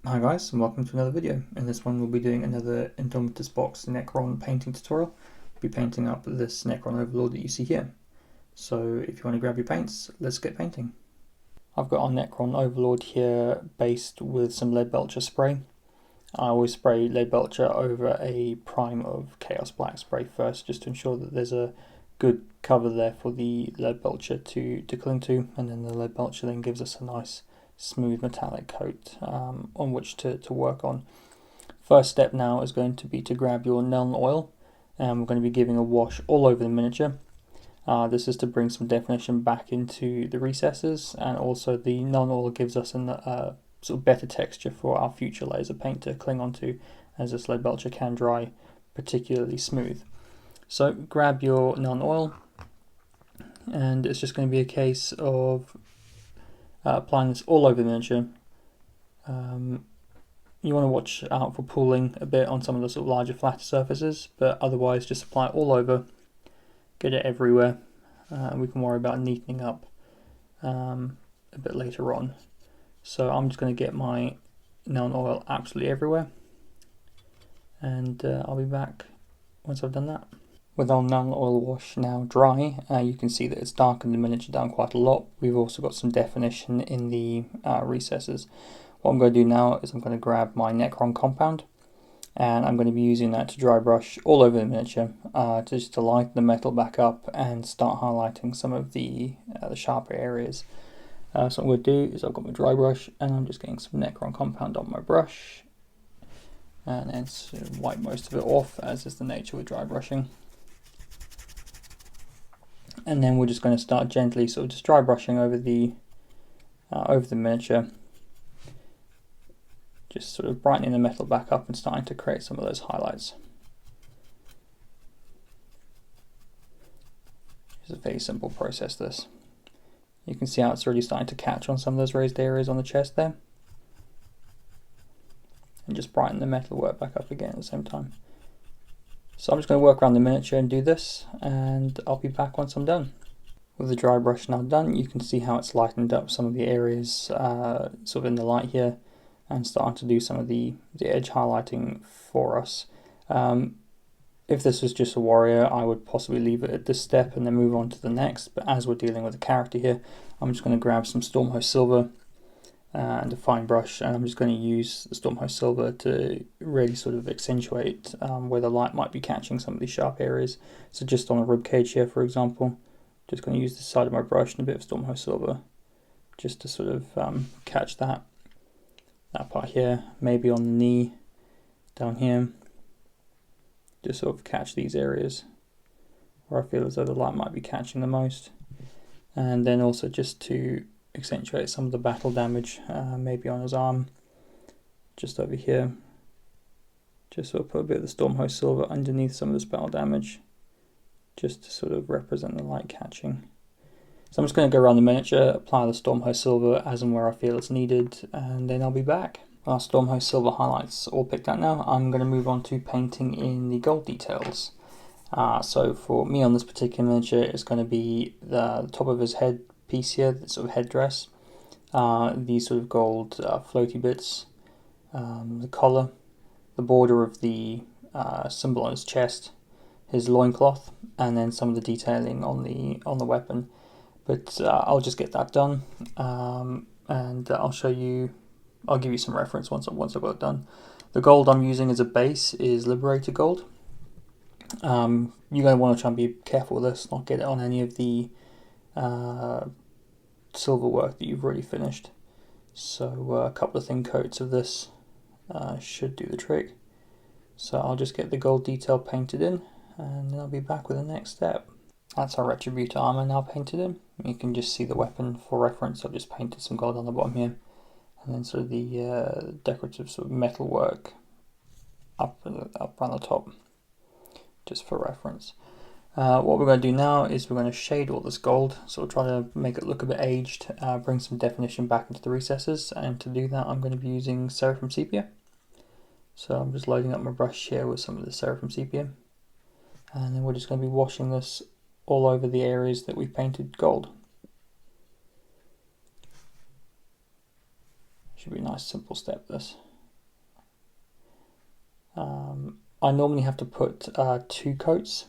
Hi guys, and welcome to another video. In this one we'll be doing another Indomitus box Necron painting tutorial. We'll be painting up this Necron Overlord that you see here. So if you want to grab your paints, let's get painting. I've got our Necron Overlord here based with some lead belcher spray. I always spray lead belcher over a prime of Chaos Black spray first, just to ensure that there's a good cover there for the lead belcher to cling to, and then the lead belcher then gives us a nice smooth metallic coat on which to work on. First step now is going to be to grab your Nuln Oil, and we're going to be giving a wash all over the miniature. This is to bring some definition back into the recesses, and also the Nuln Oil gives us a sort of better texture for our future layers of paint to cling onto, as this lead belcher can dry particularly smooth. So grab your Nuln Oil, and it's just going to be a case of applying this all over the miniature. You want to watch out for pooling a bit on some of the sort of larger flatter surfaces, but otherwise just apply it all over, get it everywhere. We can worry about neatening up a bit later on. So I'm just going to get my Nuln Oil absolutely everywhere, and I'll be back once I've done that. With our Nuln Oil wash now dry, you can see that it's darkened the miniature down quite a lot. We've also got some definition in the recesses. What I'm going to do now is I'm going to grab my Necron Compound, and I'm going to be using that to dry brush all over the miniature, just to lighten the metal back up and start highlighting some of the sharper areas. So what I'm going to do is I've got my dry brush, and I'm just getting some Necron Compound on my brush, and then sort of wipe most of it off, as is the nature with dry brushing. And then we're just going to start gently sort of just dry brushing over the miniature, just sort of brightening the metal back up and starting to create some of those highlights. It's a very simple process, this. You can see how it's really starting to catch on some of those raised areas on the chest there, and just brighten the metal work back up again at the same time. So I'm just going to work around the miniature and do this, and I'll be back once I'm done. With the dry brush now done, you can see how it's lightened up some of the areas sort of in the light here, and starting to do some of the edge highlighting for us. If this was just a warrior, I would possibly leave it at this step and then move on to the next, but as we're dealing with a character here, I'm just going to grab some Stormhost Silver and a fine brush, and I'm just going to use the Stormhost Silver to really sort of accentuate where the light might be catching some of these sharp areas. So just on a rib cage here, for example, just going to use the side of my brush and a bit of Stormhost Silver just to sort of catch that part here, maybe on the knee down here, just sort of catch these areas where I feel as though the light might be catching the most. And then also just to accentuate some of the battle damage, maybe on his arm, just over here. Just sort of put a bit of the Stormhost Silver underneath some of this battle damage, just to sort of represent the light catching. So I'm just going to go around the miniature, apply the Stormhost Silver as and where I feel it's needed, and then I'll be back. Our Stormhost Silver highlights all picked out now. I'm going to move on to painting in the gold details. So for me on this particular miniature, it's going to be the top of his head piece here, the sort of headdress, these sort of gold floaty bits, the collar, the border of the symbol on his chest, his loincloth, and then some of the detailing on the weapon. But I'll just get that done, and I'll show you. I'll give you some reference once I've got it done. The gold I'm using as a base is Liberator Gold. You're going to want to try and be careful with this, not get it on any of the silver work that you've already finished. So a couple of thin coats of this should do the trick. So I'll just get the gold detail painted in, and then I'll be back with the next step. That's our Retributor Armour now painted in. You can just see the weapon for reference. I've just painted some gold on the bottom here, and then sort of the decorative sort of metal work up around the top, just for reference. What we're going to do now is we're going to shade all this gold, so we'll try to make it look a bit aged, bring some definition back into the recesses, and to do that I'm going to be using Seraphim Sepia. So I'm just loading up my brush here with some of the Seraphim Sepia, and then we're just going to be washing this all over the areas that we painted gold. Should be a nice simple step, this. I normally have to put 2 coats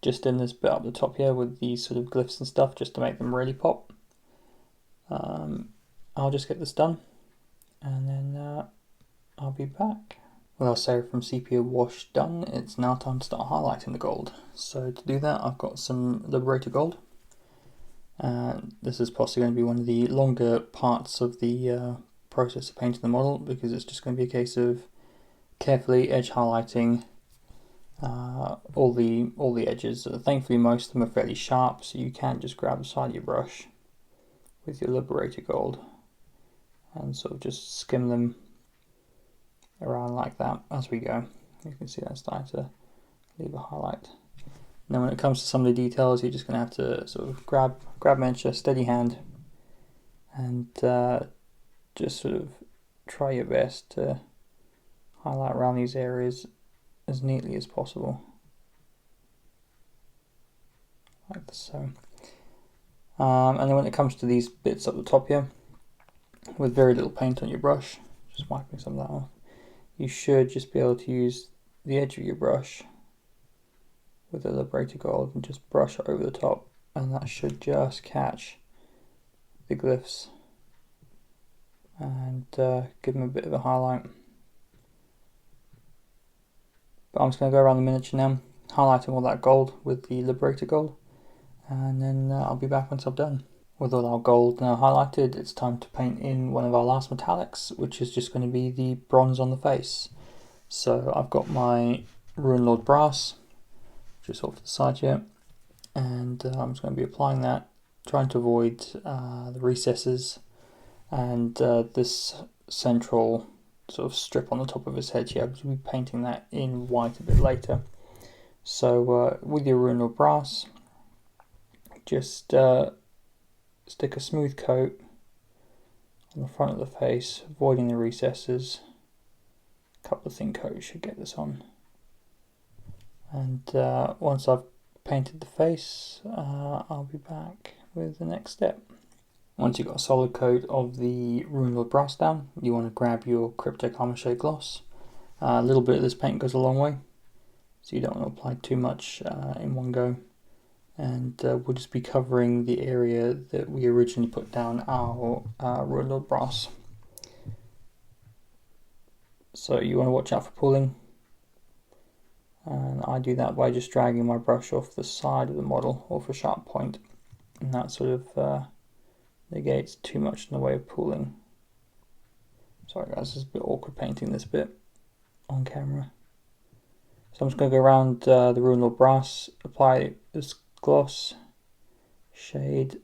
just in this bit up the top here with these sort of glyphs and stuff, just to make them really pop. I'll just get this done, and then I'll be back. With our Seraphim Sepia wash done, it's now time to start highlighting the gold. So to do that, I've got some Liberator Gold. This is possibly going to be one of the longer parts of the process of painting the model, because it's just going to be a case of carefully edge highlighting all the edges. Thankfully, most of them are fairly sharp, so you can just grab the side of your brush with your Liberator Gold and sort of just skim them around like that as we go. You can see that starting to leave a highlight. Now when it comes to some of the details, you're just going to have to sort of grab measure, steady hand, and just sort of try your best to highlight around these areas as neatly as possible, like so. And then when it comes to these bits up the top here, with very little paint on your brush, just wiping some of that off, you should just be able to use the edge of your brush with the Liberator Gold and just brush over the top, and that should just catch the glyphs and give them a bit of a highlight. But I'm just going to go around the miniature now, highlighting all that gold with the Liberator Gold, and then I'll be back once I've done. With all our gold now highlighted, it's time to paint in one of our last metallics, which is just going to be the bronze on the face. So I've got my Runelord Brass, just off to the side here, and I'm just going to be applying that, trying to avoid the recesses and this central sort of strip on the top of his head here. I'll be painting that in white a bit later. So with your Runelord Brass, just stick a smooth coat on the front of the face, avoiding the recesses. A couple of thin coats should get this on. And once I've painted the face, I'll be back with the next step. Once you've got a solid coat of the Runelord Brass down, you want to grab your Cryptek Armourshade gloss. A little bit of this paint goes a long way, so you don't want to apply too much in one go. And we'll just be covering the area that we originally put down our Runelord Brass. So you want to watch out for pulling, and I do that by just dragging my brush off the side of the model off a sharp point, and that sort of negates too much in the way of pulling. Sorry guys, it's a bit awkward painting this bit on camera. So I'm just going to go around the Runelord Brass, apply this gloss shade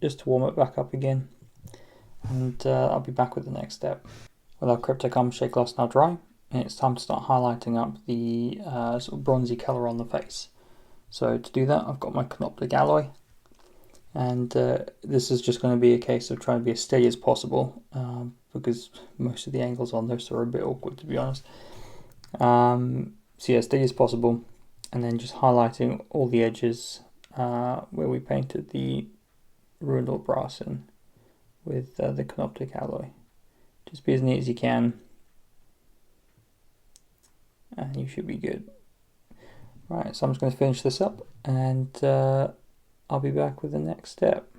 just to warm it back up again, and I'll be back with the next step. With our Cryptek Armourshade gloss now dry, it's time to start highlighting up the sort of bronzy colour on the face. So to do that, I've got my Canoptek Alloy, and this is just going to be a case of trying to be as steady as possible, because most of the angles on this are a bit awkward, to be honest. So yeah, steady as possible, and then just highlighting all the edges where we painted the Runelord Brass in with the Canoptek Alloy. Just be as neat as you can, and you should be good. Right, so I'm just going to finish this up, and I'll be back with the next step.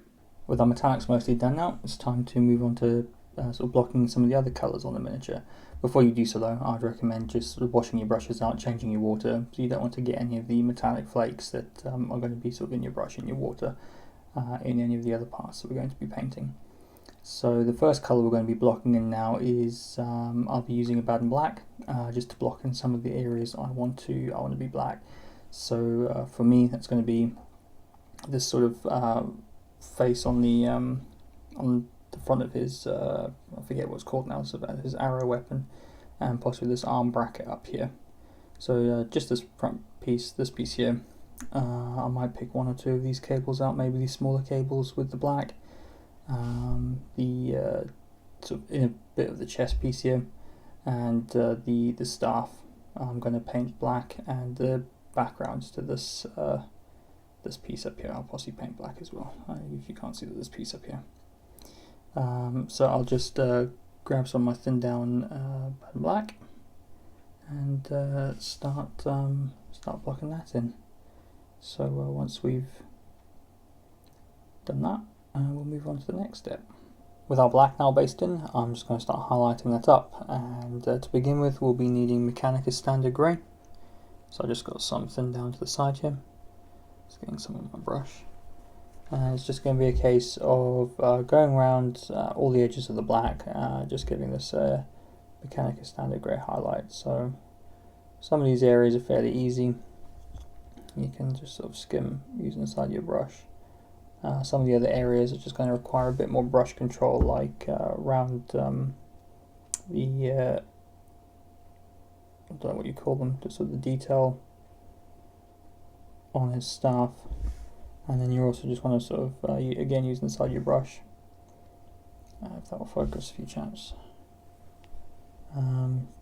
With our metallics mostly done now, it's time to move on to sort of blocking some of the other colours on the miniature. Before you do so though, I'd recommend just sort of washing your brushes out, changing your water, so you don't want to get any of the metallic flakes that are going to be sort of in your brush, in your water, in any of the other parts that we're going to be painting. So the first colour we're going to be blocking in now is, I'll be using Abaddon Black, just to block in some of the areas I want to be black. So for me, that's going to be this sort of face on the front of his, I forget what it's called now, it's about his arrow weapon, and possibly this arm bracket up here. So just this front piece, this piece here, I might pick one or two of these cables out, maybe these smaller cables with the black. The sort of in a bit of the chest piece here, and the staff I'm going to paint black, and the backgrounds to this this piece up here I'll possibly paint black as well, if you can't see this piece up here. So I'll just grab some of my thin down black, and start blocking that in. So once we've done that, we'll move on to the next step. With our black now based in, I'm just going to start highlighting that up, and to begin with we'll be needing Mechanicus Standard Grey. So I just got some thin down to the side here, just getting some on my brush. And it's just going to be a case of going around all the edges of the black, just giving this Mechanicus Standard Grey highlight. So some of these areas are fairly easy, you can just sort of skim using the side of your brush. Some of the other areas are just going to require a bit more brush control, like around the, I don't know what you call them, just sort of the detail on his staff. And then you also just want to sort of, again, using the side of your brush, if that will focus a few chaps.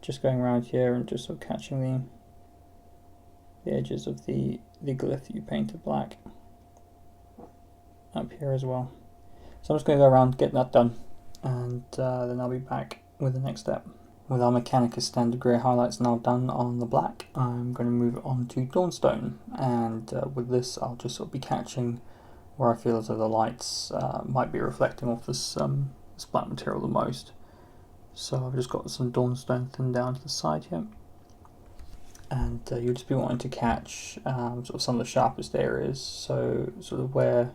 Just going around here and just sort of catching the edges of the glyph that you painted black. Up here as well. So I'm just going to go around getting that done, and then I'll be back with the next step. With our Mechanicus Standard Grey highlights now done on the black, I'm going to move on to Dawnstone, and with this I'll just sort of be catching where I feel as though the lights might be reflecting off this black material the most. So I've just got some Dawnstone thin down to the side here, and you'll just be wanting to catch sort of some of the sharpest areas, so sort of where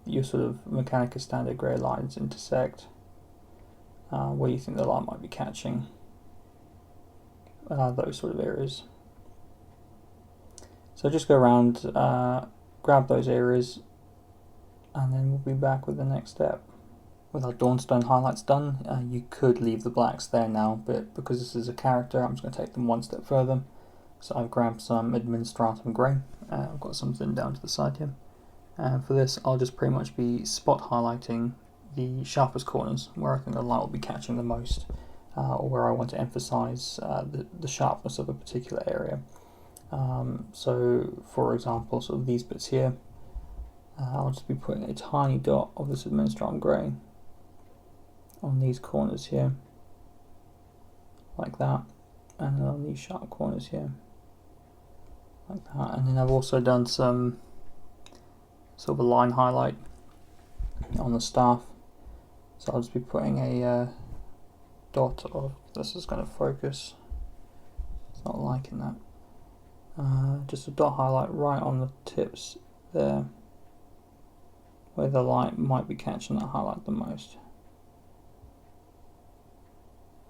your sort of Mechanicus Standard Grey lines intersect, where you think the light might be catching, those sort of areas. So just go around, grab those areas, and then we'll be back with the next step. With our Dawnstone highlights done, you could leave the blacks there now, but because this is a character, I'm just going to take them one step further. So I've grabbed some Administratum Grey, I've got some thin down to the side here. For this, I'll just pretty much be spot highlighting the sharpest corners, where I think the light will be catching the most, or where I want to emphasize the sharpness of a particular area. So, for example, sort of these bits here, I'll just be putting a tiny dot of this Administratum Grey on these corners here, like that, and then on these sharp corners here, like that. And then I've also done some sort of a line highlight on the staff, so I'll just be putting a dot of, this is going to focus, it's not liking that, just a dot highlight right on the tips there, where the light might be catching that highlight the most.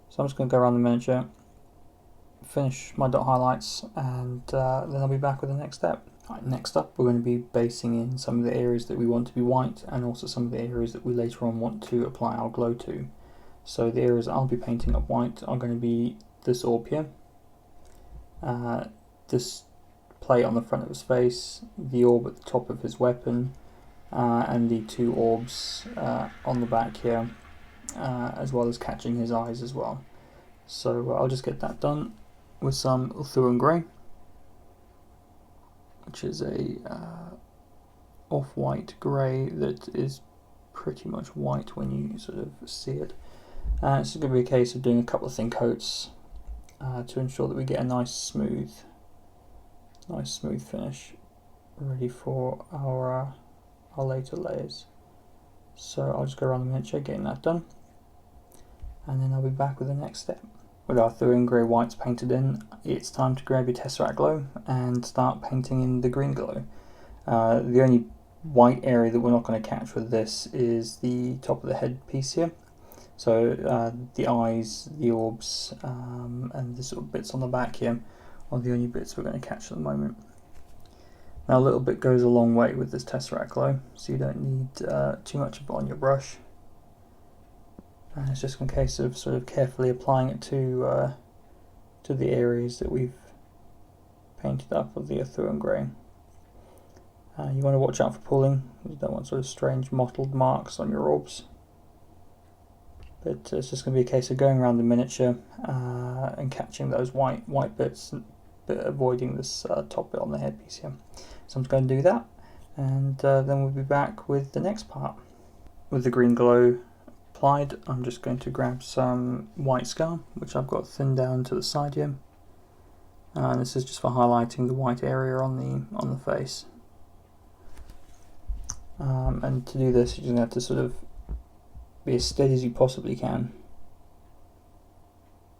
So I'm just going to go around the miniature, finish my dot highlights, and then I'll be back with the next step. Right, next up we're going to be basing in some of the areas that we want to be white, and also some of the areas that we later on want to apply our glow to. So the areas I'll be painting up white are going to be this orb here, this plate on the front of his face, the orb at the top of his weapon, and the two orbs on the back here, as well as catching his eyes as well. So I'll just get that done with some Ulthuan Grey, which is a off-white grey that is pretty much white when you sort of see it. It's going to be a case of doing a couple of thin coats to ensure that we get a nice smooth finish ready for our later layers. So I'll just go around the miniature getting that done, and then I'll be back with the next step. With our Ulthuan Grey whites painted in, it's time to grab your Tesseract Glow and start painting in the green glow. The only white area that we're not going to catch with this is the top of the head piece here. So the eyes, the orbs, and the sort of bits on the back here are the only bits we're going to catch at the moment. Now a little bit goes a long way with this Tesseract Glow, so you don't need too much of it on your brush. And it's just in case of sort of carefully applying it to the areas that we've painted up with the Ulthuan Grey. You want to watch out for pulling, you don't want sort of strange mottled marks on your orbs. But it's just going to be a case of going around the miniature and catching those white bits, but avoiding this top bit on the headpiece here. So I'm just going to do that, and then we'll be back with the next part. With the green glow applied, I'm just going to grab some white scar, which I've got thinned down to the side here. This is just for highlighting the white area on the face. And to do this, you're going to have to sort of be as steady as you possibly can,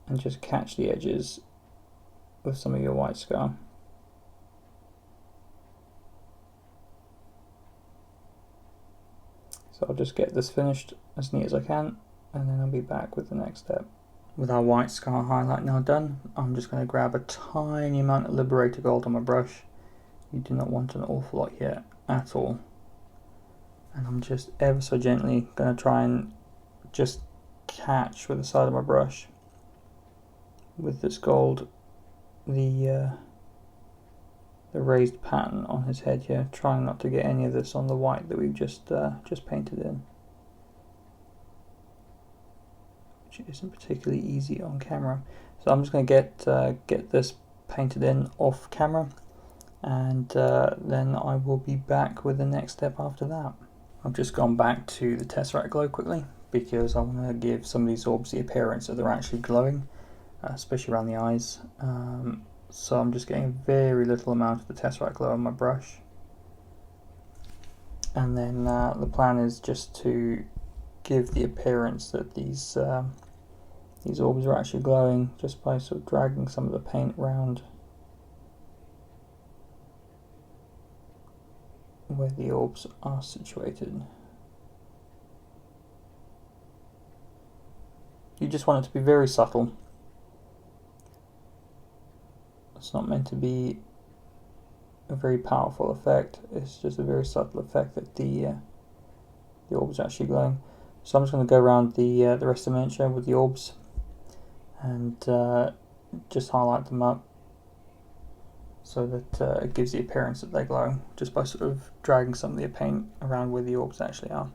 and just catch the edges with some of your white scar. So I'll just get this finished as neat as I can, and then I'll be back with the next step. With our white scar highlight now done, I'm just going to grab a tiny amount of Liberator Gold on my brush. You do not want an awful lot here at all. And I'm just ever so gently going to try and just catch with the side of my brush with this gold the raised pattern on his head here, trying not to get any of this on the white that we've just painted in, which isn't particularly easy on camera. So I'm just going to get this painted in off camera, and then I will be back with the next step after that. I've just gone back to the Tesseract Glow quickly because I want to give some of these orbs the appearance that they're actually glowing, especially around the eyes. So I'm just getting a very little amount of the Tesseract Glow on my brush, and then the plan is just to give the appearance that these orbs are actually glowing, just by sort of dragging some of the paint around where the orbs are situated. You just want it to be very subtle. It's not meant to be a very powerful effect, it's just a very subtle effect that the orbs are actually glowing. So I'm just going to go around the rest of the miniature with the orbs and just highlight them up so that it gives the appearance that they're glowing, just by sort of dragging some of the paint around where the orbs actually are.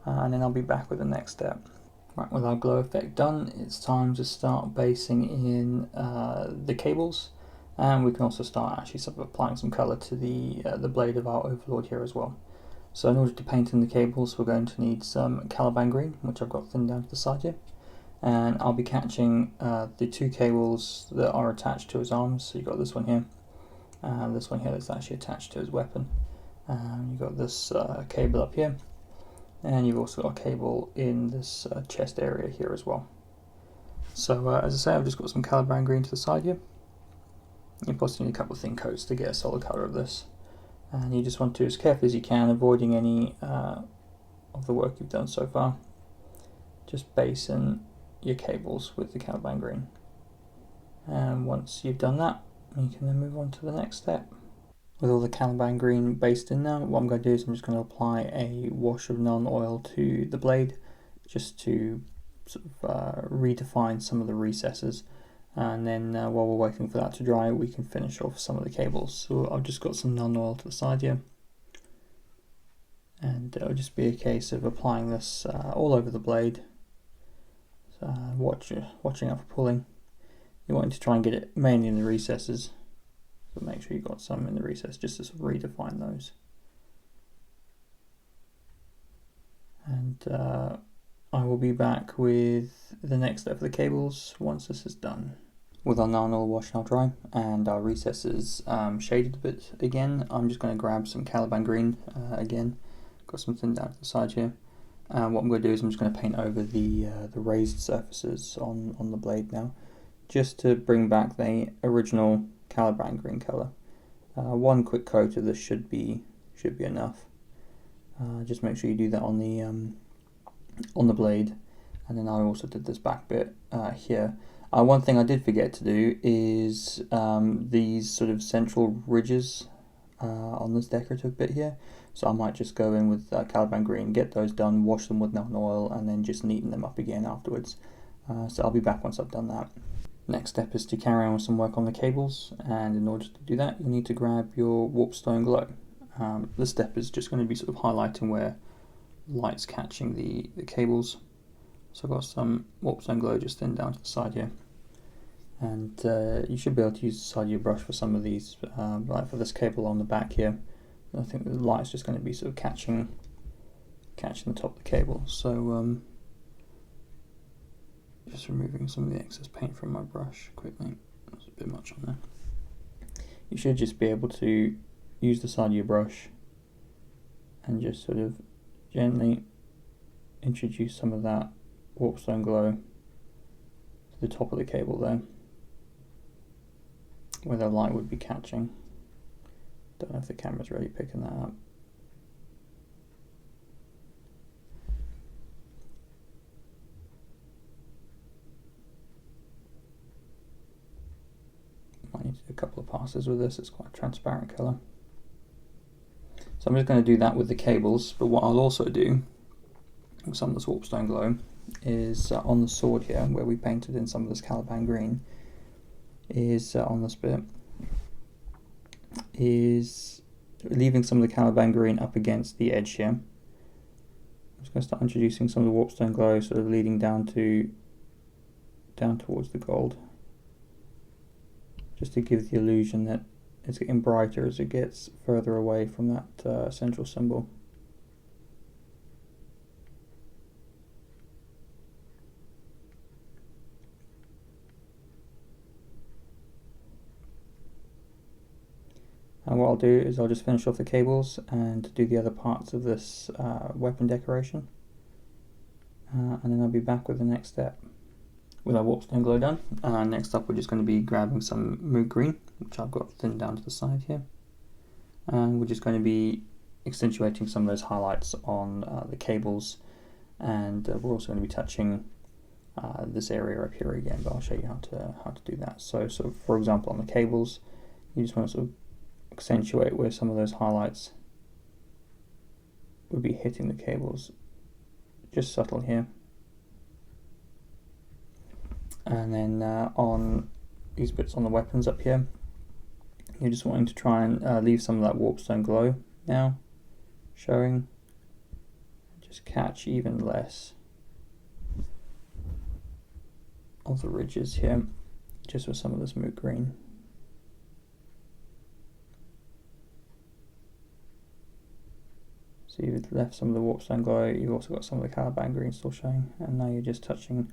And then I'll be back with the next step. Right, with our glow effect done, it's time to start basing in the cables, and we can also start actually sort of applying some colour to the blade of our Overlord here as well. So in order to paint in the cables, we're going to need some Caliban Green, which I've got thinned down to the side here, and I'll be catching the two cables that are attached to his arms. So you've got this one here, and this one here that's actually attached to his weapon. You've got this cable up here, and you've also got a cable in this chest area here as well. So as I say, I've just got some Caliban Green to the side here. You possibly need a couple of thin coats to get a solid colour of this, and you just want to, as carefully as you can, avoiding any of the work you've done so far, just base in your cables with the Caliban Green. And once you've done that, you can then move on to the next step. With all the Caliban Green based in now, what I'm going to do is I'm just going to apply a wash of non-oil to the blade, just to sort of redefine some of the recesses, and then while we're waiting for that to dry, we can finish off some of the cables. So I've just got some non-oil to the side here, and it'll just be a case of applying this all over the blade. So watching out for pulling. You want to try and get it mainly in the recesses, so make sure you've got some in the recess just to sort of redefine those. And I will be back with the next step of the cables once this is done. With our non-oil wash now dry and our recesses shaded a bit again, I'm just going to grab some Caliban Green again. Got something down to the side here. What I'm going to do is I'm just going to paint over the raised surfaces on the blade now, just to bring back the original Caliban Green colour. One quick coat of this should be enough. Just make sure you do that on the blade, and then I also did this back bit here. One thing I did forget to do is these sort of central ridges on this decorative bit here. So I might just go in with Caliban Green, get those done, wash them with non-oil, and then just neaten them up again afterwards. So I'll be back once I've done that. Next step is to carry on with some work on the cables, and in order to do that you'll need to grab your Warpstone Glow. This step is just going to be sort of highlighting where light's catching the cables. So I've got some Warpstone Glow just thinned down to the side here, and you should be able to use the side of your brush for some of these, like for this cable on the back here. I think the light's just going to be sort of catching the top of the cable. So Just removing some of the excess paint from my brush quickly. There's a bit much on there. You should just be able to use the side of your brush and just sort of gently introduce some of that Warpstone Glow to the top of the cable there, where the light would be catching. Don't know if the camera's really picking that up. Might need to do a couple of passes with this, it's quite a transparent colour. So I'm just going to do that with the cables, but what I'll also do with some of this Warpstone Glow is on the sword here, where we painted in some of this Caliban Green, is on this bit, is leaving some of the Caliban Green up against the edge here. I'm just going to start introducing some of the Warpstone Glow, sort of leading down towards the gold, just to give the illusion that it's getting brighter as it gets further away from that central symbol. And what I'll do is I'll just finish off the cables and do the other parts of this weapon decoration, and then I'll be back with the next step. With our Warpstone Glow done, next up we're just going to be grabbing some Moot Green, which I've got thinned down to the side here, and we're just going to be accentuating some of those highlights on the cables, and we're also going to be touching this area up here again, but I'll show you how to do that. So for example, on the cables, you just want to sort of accentuate where some of those highlights would be hitting the cables, just subtle here. And then on these bits on the weapons up here, you're just wanting to try and leave some of that Warpstone Glow now showing, just catch even less of the ridges here, just with some of this Moot Green. So you've left some of the Warpstone Glow, you've also got some of the Caliban Green still showing, and now you're just touching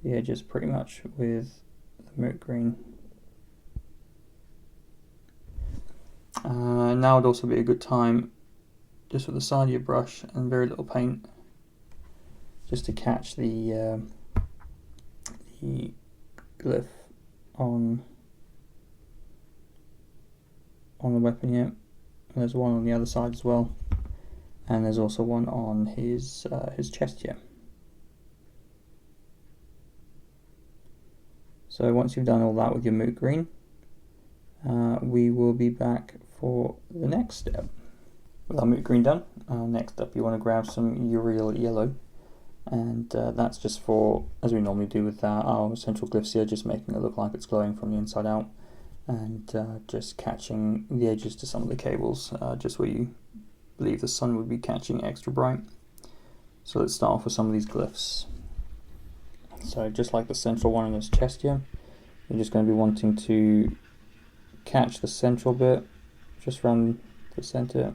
the edges pretty much with the Moot Green. Now would also be a good time, just with the side of your brush and very little paint, just to catch the glyph on the weapon here. And there's one on the other side as well, and there's also one on his chest here. So once you've done all that with your Moot Green, we will be back for the next step. With our Moot Green done, next up you want to grab some Yriel Yellow, and that's just for, as we normally do with our central glyphs here, just making it look like it's glowing from the inside out, and just catching the edges to some of the cables, just where you believe the sun would be catching extra bright. So let's start off with some of these glyphs. So just like the central one in his chest here, you're just going to be wanting to catch the central bit just around the center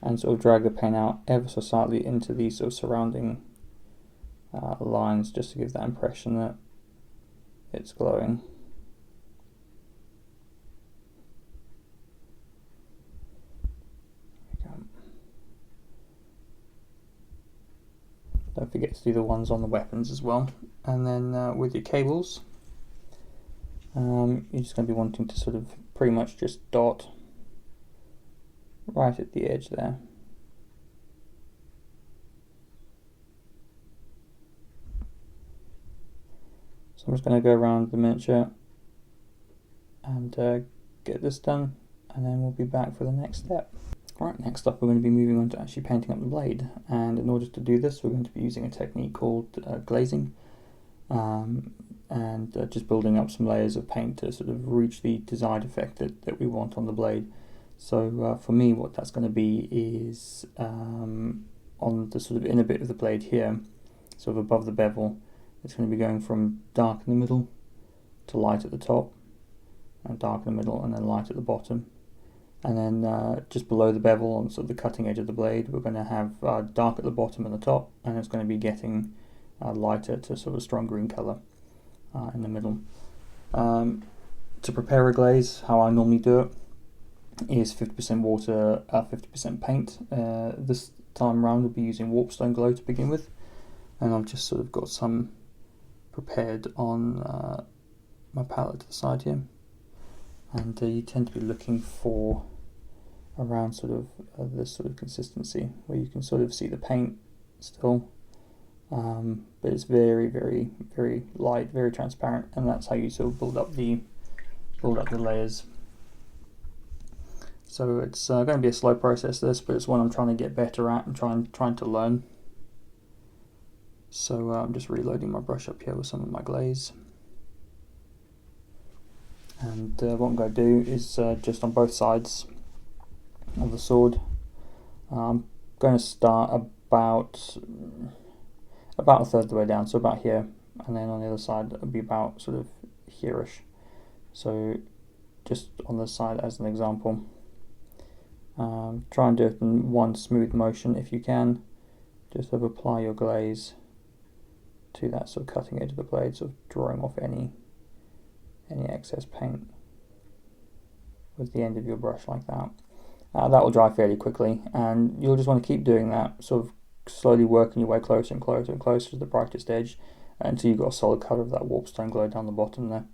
and sort of drag the paint out ever so slightly into these sort of surrounding lines, just to give that impression that it's glowing. Don't forget to do the ones on the weapons as well. And then with your cables, you're just going to be wanting to sort of pretty much just dot right at the edge there. So I'm just going to go around the miniature and get this done, and then we'll be back for the next step. Right, next up we're going to be moving on to actually painting up the blade, and in order to do this we're going to be using a technique called glazing, and just building up some layers of paint to sort of reach the desired effect that we want on the blade. So for me what that's going to be is on the sort of inner bit of the blade here, sort of above the bevel, it's going to be going from dark in the middle to light at the top, and dark in the middle and then light at the bottom. And then just below the bevel, on sort of the cutting edge of the blade, we're going to have dark at the bottom and the top, and it's going to be getting lighter to sort of strong green colour in the middle. To prepare a glaze, how I normally do it is 50% water, 50% paint. This time around we'll be using Warpstone Glow to begin with, and I've just sort of got some prepared on my palette to the side here. And you tend to be looking for around sort of this sort of consistency where you can sort of see the paint still, but it's very, very, very light, very transparent, and that's how you sort of build up the layers. So it's going to be a slow process, this, but it's one I'm trying to get better at and trying to learn. So I'm just reloading my brush up here with some of my glaze. And what I'm going to do is just on both sides of the sword, I'm going to start about a third of the way down, so about here, and then on the other side it'll be about sort of here-ish. So just on this side as an example, try and do it in one smooth motion if you can. Just sort of apply your glaze to that sort of cutting edge of the blade, sort of drawing off any excess paint with the end of your brush like that. That will dry fairly quickly, and you'll just want to keep doing that, sort of slowly working your way closer and closer and closer to the brightest edge until you've got a solid colour of that Warpstone Glow down the bottom there.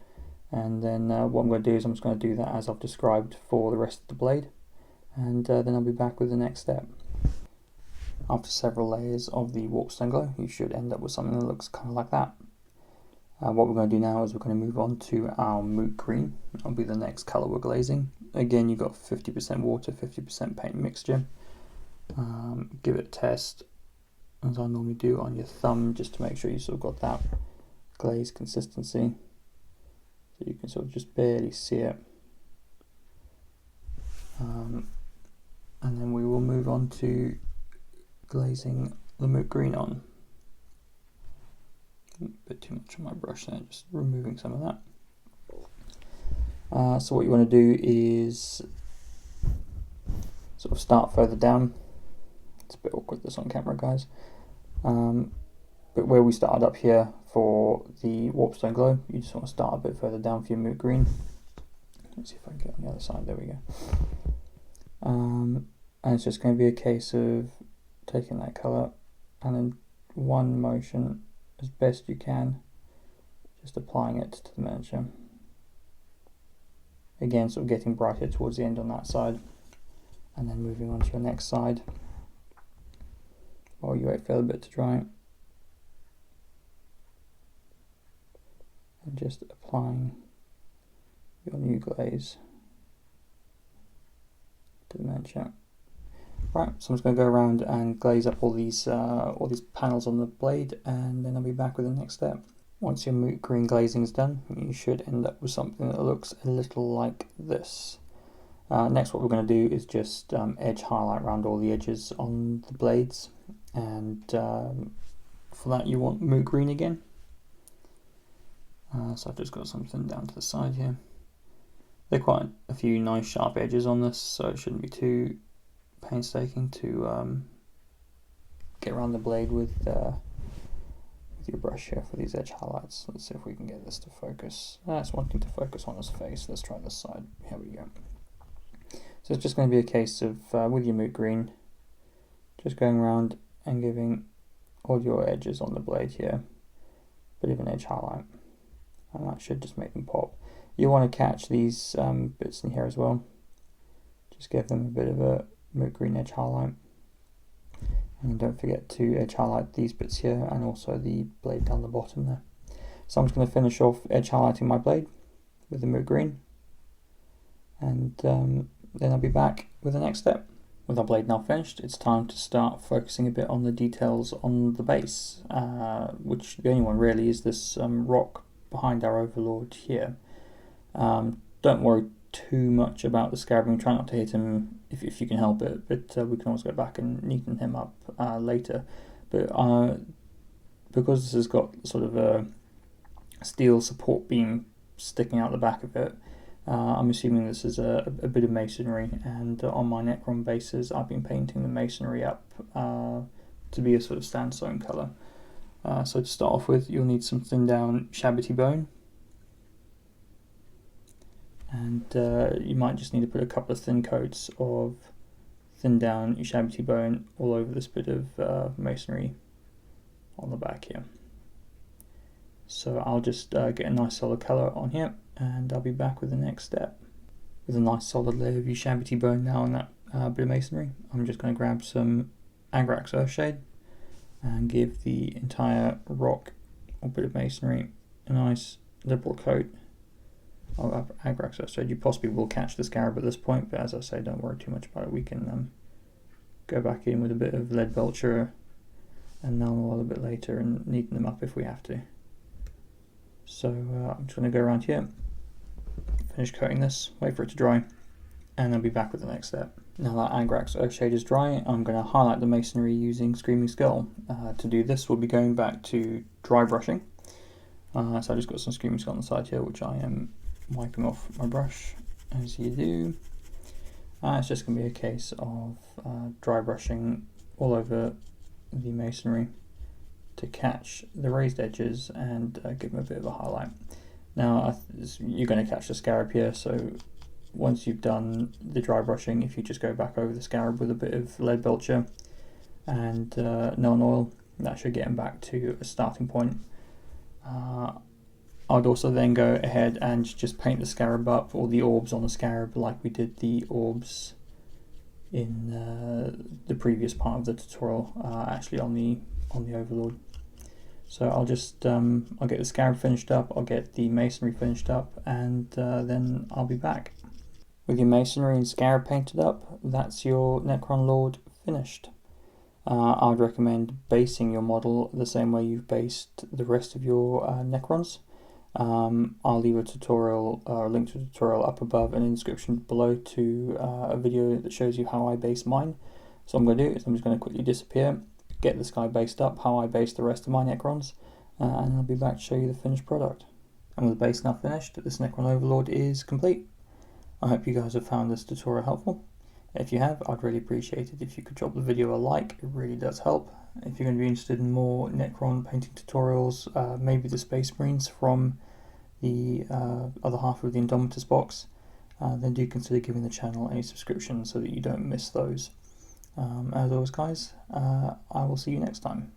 And then what I'm going to do is I'm just going to do that as I've described for the rest of the blade, and then I'll be back with the next step. After several layers of the Warpstone Glow, you should end up with something that looks kind of like that. What we're going to do now is we're going to move on to our Moot Green. That'll be the next colour we're glazing. Again, you've got 50% water, 50% paint mixture. Give it a test, as I normally do, on your thumb, just to make sure you sort of got that glaze consistency. So you can sort of just barely see it. And then we will move on to glazing the Moot Green on. A bit too much on my brush there, just removing some of that. So what you want to do is sort of start further down. It's a bit awkward this on camera, guys. But where we started up here for the Warpstone Glow, you just want to start a bit further down for your Moot Green. Let's see if I can get on the other side, there we go. And it's just going to be a case of taking that colour and in one motion, as best you can, just applying it to the miniature. Again, sort of getting brighter towards the end on that side, and then moving on to your next side while you wait for a bit to dry. And just applying your new glaze to the miniature. Right, so I'm just going to go around and glaze up all these panels on the blade, and then I'll be back with the next step. Once your Moot Green glazing is done, you should end up with something that looks a little like this. Next, what we're going to do is just edge highlight around all the edges on the blades, and for that you want Moot Green again. So I've just got something down to the side here. There are quite a few nice sharp edges on this, so it shouldn't be too painstaking to get around the blade with your brush here for these edge highlights. Let's see if we can get this to focus. It's wanting to focus on his face. Let's try this side. Here we go. So it's just going to be a case of, with your Moot Green, just going around and giving all your edges on the blade here a bit of an edge highlight, and that should just make them pop. You want to catch these bits in here as well. Just give them a bit of a Moot Green edge highlight, and don't forget to edge highlight these bits here and also the blade down the bottom there. So I'm just going to finish off edge highlighting my blade with the Moot Green, and then I'll be back with the next step. With our blade now finished, it's time to start focusing a bit on the details on the base, which the only one really is this rock behind our Overlord here. Don't worry too much about the Scarabing. Try not to hit him if you can help it, but we can always go back and neaten him up later. But because this has got sort of a steel support beam sticking out the back of it, I'm assuming this is a bit of masonry, and on my Necron bases I've been painting the masonry up to be a sort of sandstone colour. So to start off with, you'll need some thin down Ushabti Bone, and you might just need to put a couple of thin coats of thin down Ushabti Bone all over this bit of masonry on the back here. So I'll just get a nice solid colour on here, and I'll be back with the next step. With a nice solid layer of Ushabti Bone now on that bit of masonry, I'm just going to grab some Agrax Earthshade and give the entire rock or bit of masonry a nice liberal coat of Agrax Earthshade. You possibly will catch the scarab at this point, but as I say, don't worry too much about it. We can go back in with a bit of lead belcher and null oil a bit later and neaten them up if we have to. So I'm just going to go around here, finish coating this, wait for it to dry, and I'll be back with the next step. Now that Agrax Earthshade is dry, I'm going to highlight the masonry using Screaming Skull. To do this, we'll be going back to dry brushing. So I just got some Screaming Skull on the side here, which I am wiping off my brush, as you do. It's just going to be a case of dry brushing all over the masonry to catch the raised edges and give them a bit of a highlight. Now you're going to catch the scarab here, so once you've done the dry brushing, if you just go back over the scarab with a bit of lead belcher and neon oil, that should get them back to a starting point. I'd also then go ahead and just paint the scarab up, or the orbs on the scarab, like we did the orbs in the previous part of the tutorial, actually on the Overlord. So I'll just I'll get the scarab finished up, I'll get the masonry finished up, and then I'll be back. With your masonry and scarab painted up, that's your Necron Lord finished. I'd recommend basing your model the same way you've based the rest of your Necrons. I'll leave a tutorial, or a link to a tutorial up above and in the description below to a video that shows you how I base mine. So what I'm going to do is I'm just going to quickly disappear, get this guy based up, how I base the rest of my Necrons, and I'll be back to show you the finished product. And with the base now finished, this Necron Overlord is complete. I hope you guys have found this tutorial helpful. If you have, I'd really appreciate it if you could drop the video a like, it really does help. If you're going to be interested in more Necron painting tutorials, maybe the Space Marines from the other half of the Indomitus box, then do consider giving the channel a subscription so that you don't miss those. As always guys, I will see you next time.